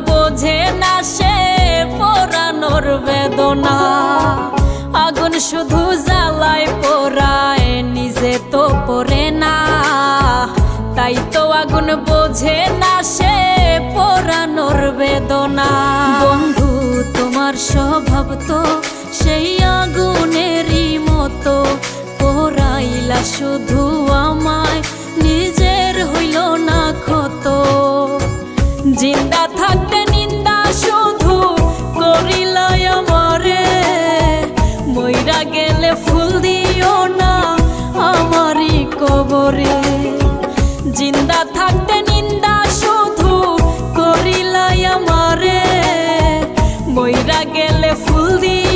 বোঝে না সে পোড়ানোর বেদনা। আগুন শুধু জ্বালায় পোড়ায়, নিজে তো পড়ে না। তাই তো আগুন বোঝে না সে পোড়ানোর বেদনা। বন্ধু তোমার স্বভাব তো সেই আগুনেরই মতো, পোড়াইলা শুধু আমায়, নিজের হইল না ক্ষত। জিন্দা থাকতে নিন্দা শুধু করিলাই আমারে, মইরা গেলে ফুল দিও না আমারই কবরে। জিন্দা থাকতে নিন্দা শুধু করিলাই আমারে, মইরা গেলে ফুল দিও